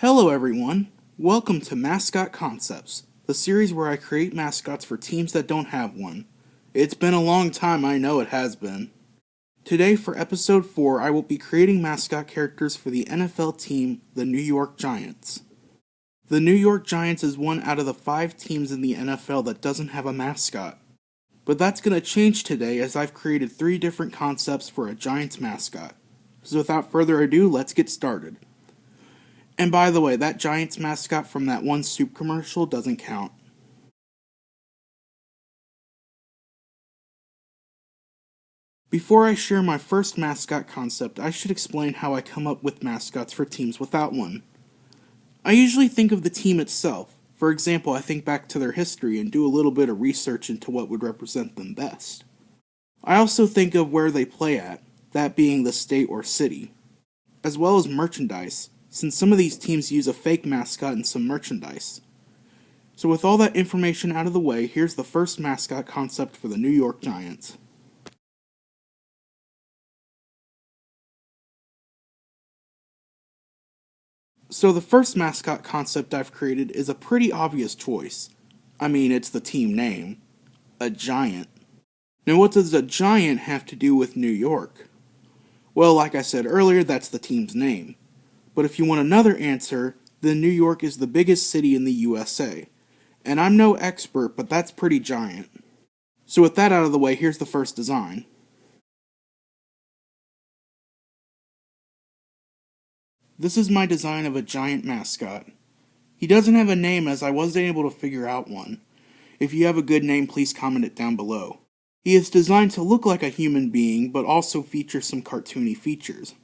Hello everyone, welcome to Mascot Concepts, the series where I create mascots for teams that don't have one. It's been a long time, I know it has been. Today for episode 4 I will be creating mascot characters for the NFL team, the New York Giants. The New York Giants is one out of the 5 teams in the NFL that doesn't have a mascot. But that's going to change today as I've created 3 different concepts for a Giants mascot. So without further ado, let's get started. And by the way, that Giants mascot from that one soup commercial doesn't count. Before I share my first mascot concept, I should explain how I come up with mascots for teams without one. I usually think of the team itself. For example, I think back to their history and do a little bit of research into what would represent them best. I also think of where they play at, that being the state or city, as well as merchandise, since some of these teams use a fake mascot in some merchandise. So with all that information out of the way, here's the first mascot concept for the New York Giants. So the first mascot concept I've created is a pretty obvious choice. I mean, it's the team name. A giant. Now what does a giant have to do with New York? Well, like I said earlier, that's the team's name. But if you want another answer, then New York is the biggest city in the USA. And I'm no expert, but that's pretty giant. So with that out of the way, here's the first design. This is my design of a giant mascot. He doesn't have a name as I wasn't able to figure out one. If you have a good name, please comment it down below. He is designed to look like a human being, but also feature some cartoony features.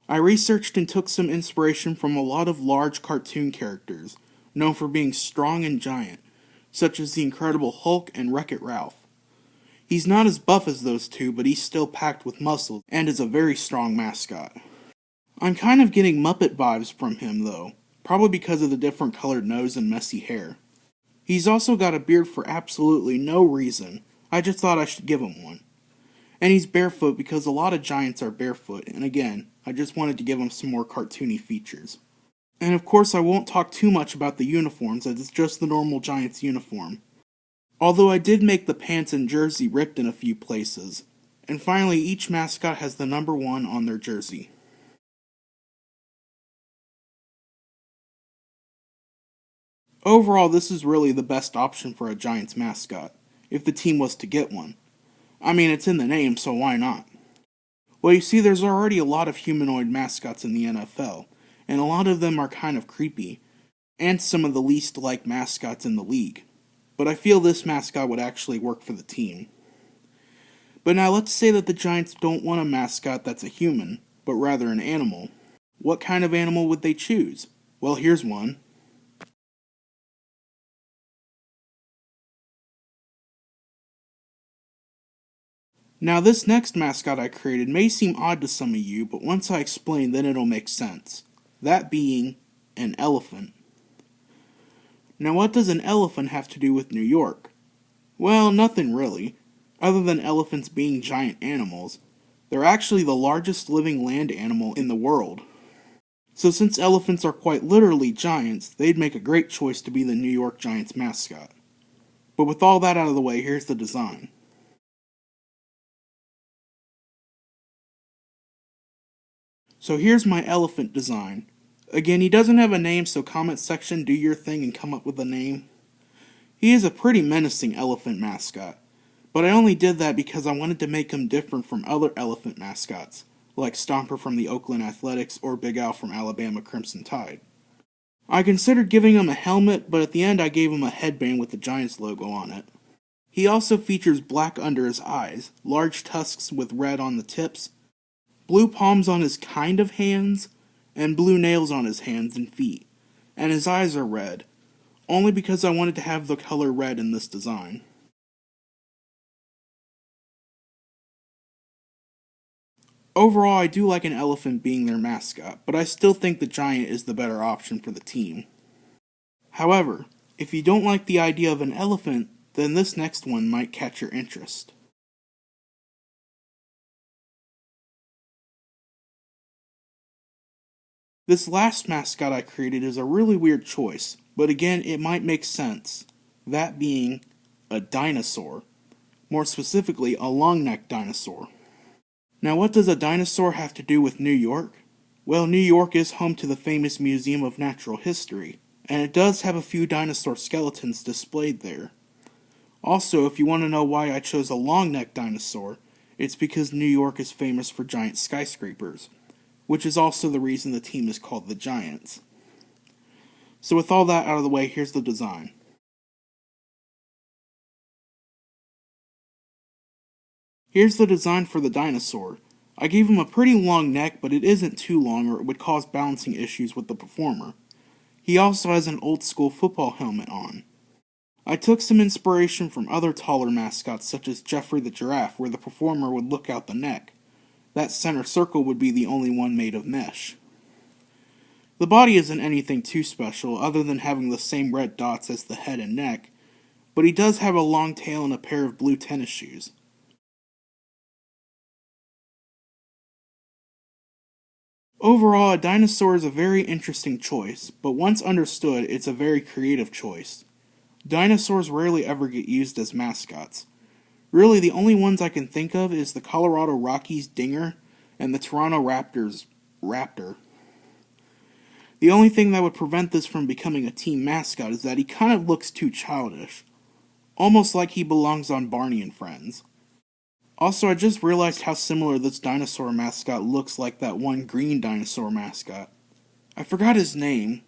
I researched and took some inspiration from a lot of large cartoon characters, known for being strong and giant, such as the Incredible Hulk and Wreck-It Ralph. He's not as buff as those two, but he's still packed with muscle and is a very strong mascot. I'm kind of getting Muppet vibes from him though, probably because of the different colored nose and messy hair. He's also got a beard for absolutely no reason, I just thought I should give him one. And he's barefoot because a lot of giants are barefoot, and again, I just wanted to give him some more cartoony features. And of course I won't talk too much about the uniforms as it's just the normal Giants uniform. Although I did make the pants and jersey ripped in a few places. And finally, each mascot has the number 1 on their jersey. Overall, this is really the best option for a Giants mascot, if the team was to get one. I mean, it's in the name, so why not? Well, you see, there's already a lot of humanoid mascots in the NFL, and a lot of them are kind of creepy, and some of the least liked mascots in the league. But I feel this mascot would actually work for the team. But now let's say that the Giants don't want a mascot that's a human, but rather an animal. What kind of animal would they choose? Well, here's one. Now this next mascot I created may seem odd to some of you, but once I explain then it'll make sense. That being an elephant. Now what does an elephant have to do with New York? Well, nothing really, other than elephants being giant animals. They're actually the largest living land animal in the world. So since elephants are quite literally giants, they'd make a great choice to be the New York Giants mascot. But with all that out of the way, here's the design. So here's my elephant design. Again, he doesn't have a name, so comment section, do your thing and come up with a name. He is a pretty menacing elephant mascot, but I only did that because I wanted to make him different from other elephant mascots, like Stomper from the Oakland Athletics or Big Al from Alabama Crimson Tide. I considered giving him a helmet, but at the end I gave him a headband with the Giants logo on it. He also features black under his eyes, large tusks with red on the tips, blue palms on his kind of hands, and blue nails on his hands and feet. And his eyes are red, only because I wanted to have the color red in this design. Overall, I do like an elephant being their mascot, but I still think the giant is the better option for the team. However, if you don't like the idea of an elephant, then this next one might catch your interest. This last mascot I created is a really weird choice, but again, it might make sense. That being a dinosaur. More specifically, a long-necked dinosaur. Now, what does a dinosaur have to do with New York? Well, New York is home to the famous Museum of Natural History, and it does have a few dinosaur skeletons displayed there. Also, if you want to know why I chose a long-necked dinosaur, it's because New York is famous for giant skyscrapers, which is also the reason the team is called the Giants. So with all that out of the way, here's the design. Here's the design for the dinosaur. I gave him a pretty long neck, but it isn't too long or it would cause balancing issues with the performer. He also has an old school football helmet on. I took some inspiration from other taller mascots such as Jeffrey the Giraffe, where the performer would look out the neck. That center circle would be the only one made of mesh. The body isn't anything too special other than having the same red dots as the head and neck, but he does have a long tail and a pair of blue tennis shoes. Overall, a dinosaur is a very interesting choice, but once understood, it's a very creative choice. Dinosaurs rarely ever get used as mascots. Really, the only ones I can think of is the Colorado Rockies Dinger and the Toronto Raptors Raptor. The only thing that would prevent this from becoming a team mascot is that he kind of looks too childish. Almost like he belongs on Barney and Friends. Also, I just realized how similar this dinosaur mascot looks like that one green dinosaur mascot. I forgot his name.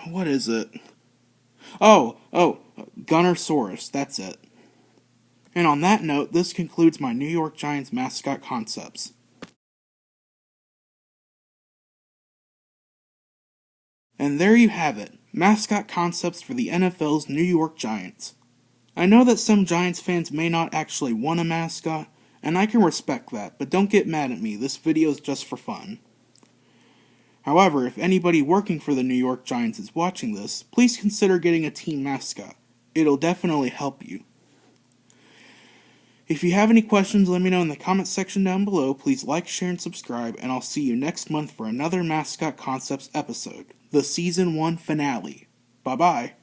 What is it? Oh, Gunnersaurus, that's it. And on that note, this concludes my New York Giants Mascot Concepts. And there you have it, mascot concepts for the NFL's New York Giants. I know that some Giants fans may not actually want a mascot, and I can respect that, but don't get mad at me, this video is just for fun. However, if anybody working for the New York Giants is watching this, please consider getting a team mascot. It'll definitely help you. If you have any questions, let me know in the comment section down below. Please like, share, and subscribe, and I'll see you next month for another Mascot Concepts episode, the Season 1 finale. Bye-bye.